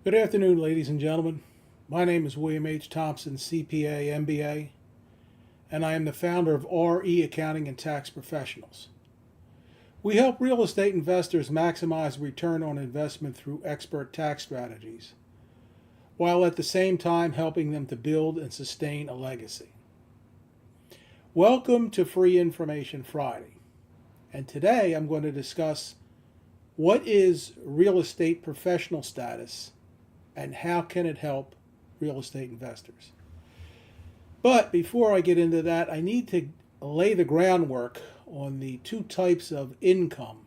Good afternoon, ladies and gentlemen. My name is William H. Thompson, CPA, MBA, and I am the founder of RE Accounting and Tax Professionals. We help real estate investors maximize return on investment through expert tax strategies, while at the same time helping them to build and sustain a legacy. Welcome to Free Information Friday, and today I'm going to discuss what is real estate professional status and how can it help real estate investors. But before I get into that, I need to lay the groundwork on the two types of income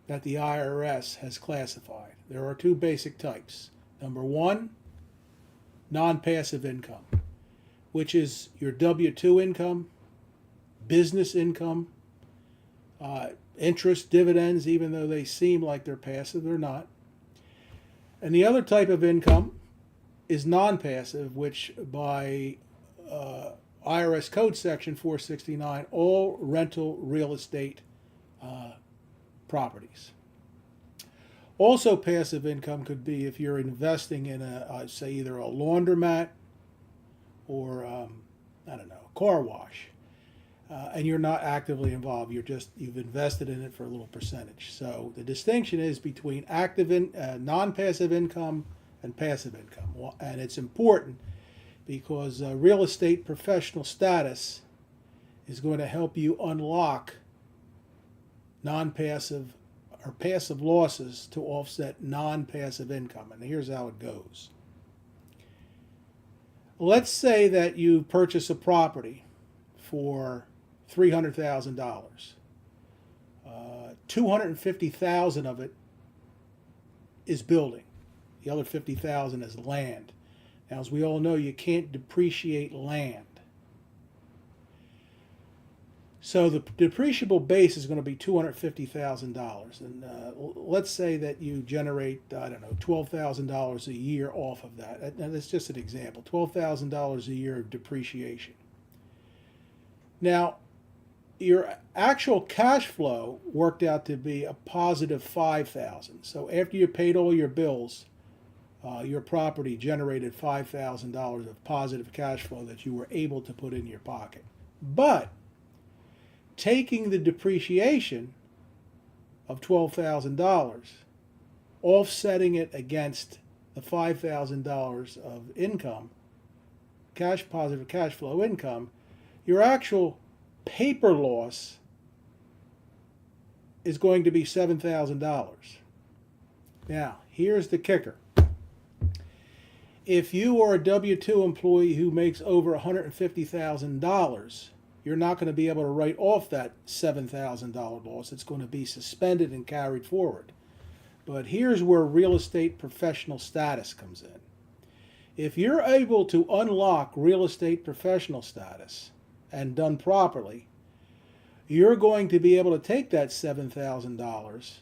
that the IRS has classified. There are two basic types. Number one, non-passive income, which is your W-2 income, business income, interest, dividends, even though they seem like they're passive, they're not. And the other type of income is non-passive, which by IRS Code Section 469, all rental real estate properties. Also, passive income could be if you're investing in say either a laundromat or a car wash, and you're not actively involved. You've invested in it for a little percentage. So the distinction is between non-passive income and passive income, and it's important because real estate professional status is going to help you unlock non-passive or passive losses to offset non-passive income. And here's how it goes. Let's say that you purchase a property for $300,000. $250,000 of it is building. The other $50,000 is land. Now, as we all know, you can't depreciate land. So the depreciable base is going to be $250,000. And let's say that you generate, $12,000 a year off of that. And that's just an example, $12,000 a year of depreciation. Now, your actual cash flow worked out to be a positive $5,000. So after you paid all your bills, your property generated $5,000 of positive cash flow that you were able to put in your pocket. But taking the depreciation of $12,000, offsetting it against the $5,000 of income, positive cash flow income, your actual paper loss is going to be $7,000. Now, here's the kicker. If you are a W-2 employee who makes over $150,000, you're not going to be able to write off that $7,000 loss. It's going to be suspended and carried forward. But here's where real estate professional status comes in. If you're able to unlock real estate professional status and done properly, you're going to be able to take that $7,000.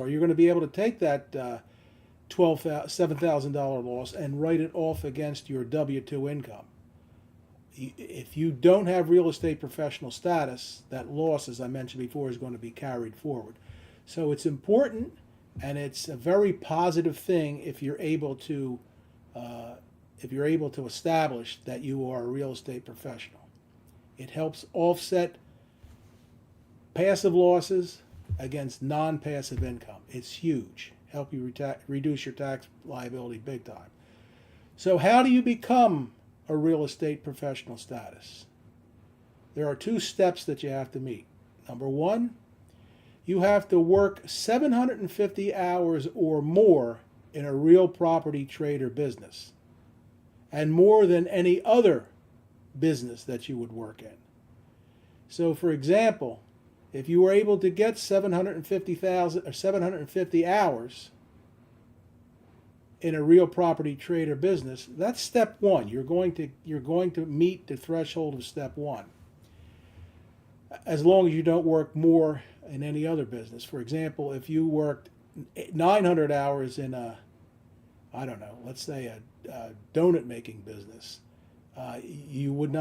You're going to be able to take that $7,000 loss and write it off against your W-2 income. If you don't have real estate professional status, that loss, as I mentioned before, is going to be carried forward. So it's important, and it's a very positive thing if you're able to establish that you are a real estate professional. It helps offset passive losses against non-passive income. It's huge. Help you reduce your tax liability big time. So how do you become a real estate professional status? There are two steps that you have to meet. Number one, you have to work 750 hours or more in a real property trade or business, and more than any other business that you would work in. So for example, if you were able to get 750 hours in a real property trade or business, that's step one. You're going to meet the threshold of step one. As long as you don't work more in any other business. For example, if you worked 900 hours in let's say a donut making business, you would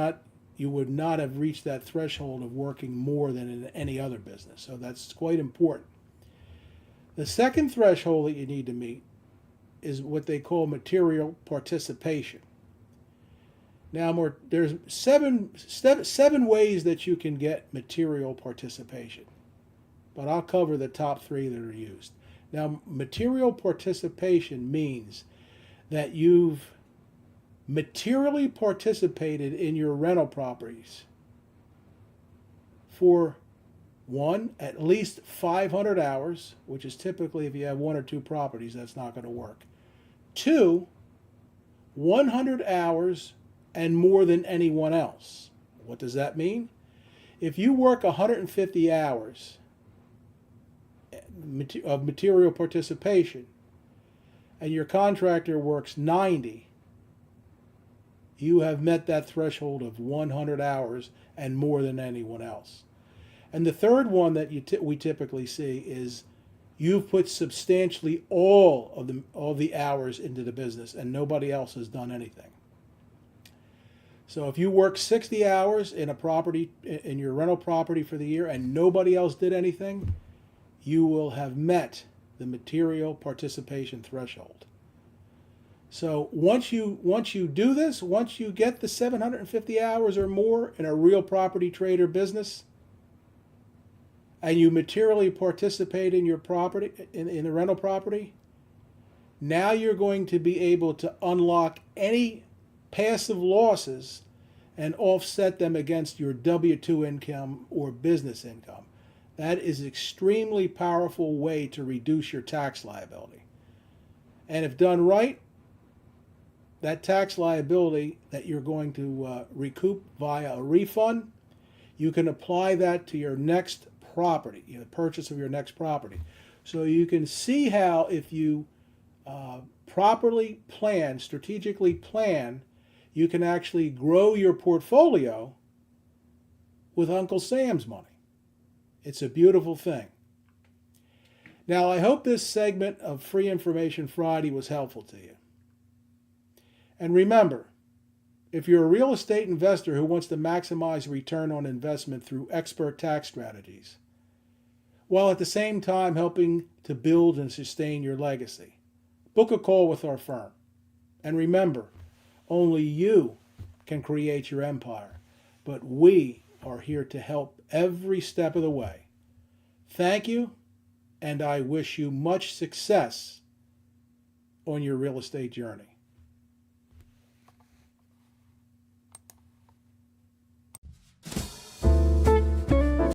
not have reached that threshold of working more than in any other business. So that's quite important. The second threshold that you need to meet is what they call material participation. Now, there's seven ways that you can get material participation, but I'll cover the top three that are used. Now, material participation means that you've materially participated in your rental properties for one, at least 500 hours, which is typically if you have one or two properties, that's not going to work. Two, 100 hours and more than anyone else. What does that mean? If you work 150 hours of material participation and your contractor works 90, you have met that threshold of 100 hours and more than anyone else. And the third one that we typically see is you've put substantially all of the hours into the business and nobody else has done anything. So if you work 60 hours in a property, in your rental property for the year, and nobody else did anything, you will have met the material participation threshold. So once you do this, once you get the 750 hours or more in a real property trader business, and you materially participate in your property, in the rental property, now you're going to be able to unlock any passive losses and offset them against your W-2 income or business income. That is an extremely powerful way to reduce your tax liability. And if done right, that tax liability that you're going to recoup via a refund, you can apply that to your next property, the purchase of your next property. So you can see how if you properly plan, strategically plan, you can actually grow your portfolio with Uncle Sam's money. It's a beautiful thing. Now, I hope this segment of Free Information Friday was helpful to you. And remember, if you're a real estate investor who wants to maximize return on investment through expert tax strategies, while at the same time helping to build and sustain your legacy, book a call with our firm. And remember, only you can create your empire, but we are here to help every step of the way. Thank you, and I wish you much success on your real estate journey.